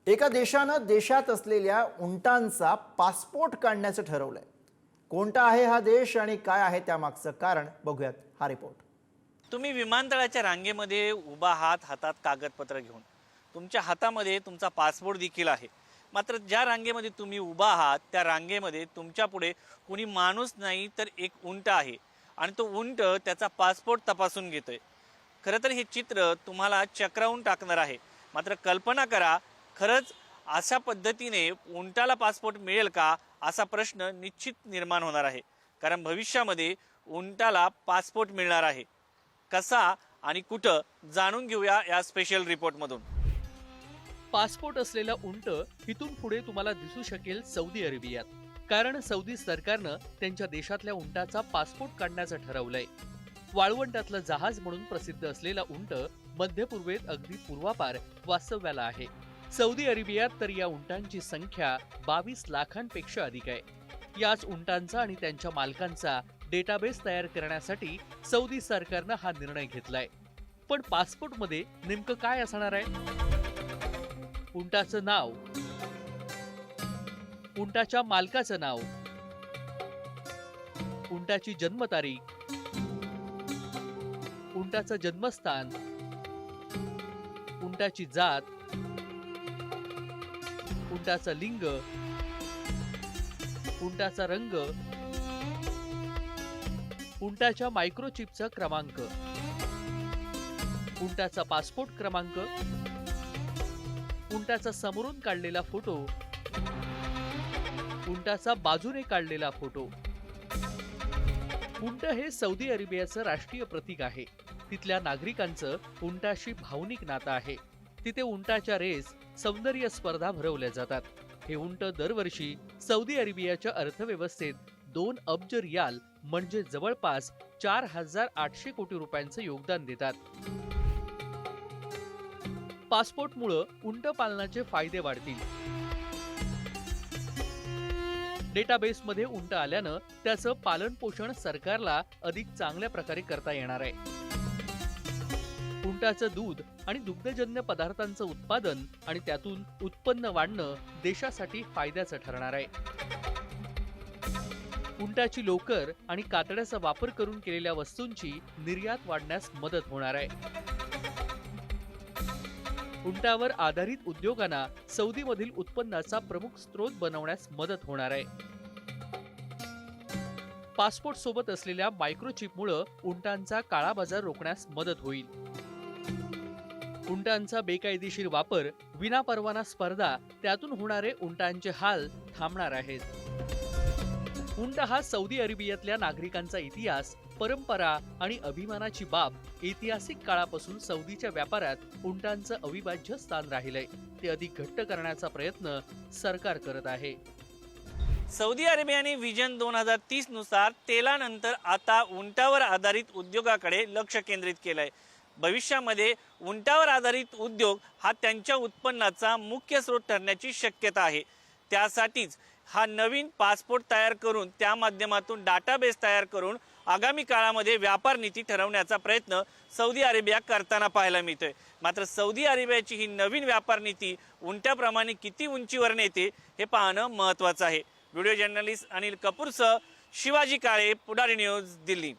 एका देशानं देशात असलेल्या उंटांचा पासपोर्ट काढण्याचं ठरवलंय। कोणता आहे हा देश आणि काय आहे त्यामागचं कारण बघूयात हा रिपोर्ट। तुम्ही विमानतळाच्या रांगेमध्ये उभा आहात, हातात कागदपत्र घेऊन। तुमच्या हातामध्ये तुमचा पासपोर्ट देखील आहे। मात्र ज्या रांगेमध्ये तुम्ही उभा आहात त्या रांगेमध्ये तुमच्या पुढे कोणी माणूस नाही तर एक उंट आहे आणि तो उंट त्याचा पासपोर्ट तपासून घेतोय। खरं तर हे चित्र तुम्हाला चक्रावून टाकणार आहे। मात्र कल्पना करा, खरंच अशा पद्धतीने उंटाला पासपोर्ट मिळेल का असा प्रश्न निश्चित निर्माण होणार आहे। कारण भविष्यामध्ये उंटाला पासपोर्ट मिळणार आहे। कसा आणि कुठं जाणून घेऊया या स्पेशल रिपोर्टमधून। पासपोर्ट असलेला उंट इथून पुढे तुम्हाला दिसू शकेल सौदी अरेबियात, कारण सौदी सरकारनं त्यांच्या देशातल्या उंटाचा पासपोर्ट काढण्याचं ठरवलंय। वाळवंटातलं जहाज म्हणून प्रसिद्ध असलेला उंट मध्य पूर्वेत अगदी पूर्वापार वास्तव्याला आहे। सौदी अरेबियात तर या उंटांची संख्या 22 लाखांपेक्षा अधिक आहे। याच उंटांचा आणि त्यांच्या मालकांचा डेटाबेस तयार करण्यासाठी सौदी सरकारनं हा निर्णय घेतलाय। पण पासपोर्टमध्ये नेमकं काय असणार आहे? उंटाचं नाव, उंटाच्या मालकाचं नाव, उंटाची जन्मतारीख, उंटाचं जन्मस्थान, उंटाची जात, उंटाचं लिंग, उंटाचा रंग, उंटाच्या मायक्रोचिपचा क्रमांक, उंटाचा पासपोर्ट क्रमांक, उंटाचा समोरून काढलेला फोटो, उंटाचा बाजूने काढलेला फोटो। उंट हे सौदी अरेबियाचं राष्ट्रीय प्रतीक आहे। तिथल्या नागरिकांचं उंटाशी भावनिक नातं आहे। तिथे उंटाच्या रेस, सौंदर्य स्पर्धा भरवल्या जातात। हे उंट दरवर्षी सौदी अरेबियाच्या अर्थव्यवस्थेत 2 अब्ज रियाल म्हणजे जवळपास 4800 कोटी रुपयांचं योगदान देतात। पासपोर्टमुळे उंट पालनाचे फायदे वाढतील। डेटाबेसमध्ये उंट आल्यानं त्याचं पालन पोषण सरकारला अधिक चांगल्या प्रकारे करता येणार आहे। उंटाचं दूध आणि दुग्धजन्य पदार्थांचं उत्पादन आणि त्यातून उत्पन्न वाढणं देशासाठी फायद्याचं ठरणार आहे। उंटाची लोकर आणि कातड्याचा वापर करून केलेल्या वस्तूंची निर्यात वाढण्यास मदत होणार आहे। उंटावर आधारित उद्योगांना सौदीमधील उत्पन्नाचा प्रमुख स्रोत बनवण्यास मदत होणार आहे। पासपोर्ट सोबत असलेल्या मायक्रोचिपमुळे उंटांचा काळा बाजार रोखण्यास मदत होईल। उंटांचा बेकायदेशीर वापर, विनापरवाना स्पर्धा, त्यातून होणारे उंटांचे हाल थांबणार आहेत। उंट हा सौदी अरेबियातल्या नागरिकांचा इतिहास, परंपरा आणि अभिमानाची बाब। ऐतिहासिक काळापासून सौदीच्या व्यापारात उंटांचं अविभाज्य स्थान राहिलंय। ते अधिक घट्ट करण्याचा प्रयत्न सरकार करत आहे। सौदी अरेबियाने विजन 2030 नुसार तेलानंतर आता उंटावर आधारित उद्योगाकडे लक्ष केंद्रित केलंय। भविष्यामध्ये उंटावर आधारित उद्योग हा त्यांच्या उत्पन्नाचा मुख्य स्रोत ठरण्याची शक्यता आहे। त्यासाठीच हा नवीन पासपोर्ट तयार करून त्या माध्यमातून डाटाबेस तयार करून आगामी काळामध्ये व्यापार नीती ठरवण्याचा प्रयत्न सौदी अरेबिया करताना पाहायला मिळतोय। मात्र सौदी अरेबियाची ही नवीन व्यापार नीती उंटाप्रमाणे किती उंचीवर नेते हे पाहणं महत्त्वाचं आहे। व्हिडिओ जर्नलिस्ट अनिल कपूरसह शिवाजी काळे, पुढारी न्यूज, दिल्ली।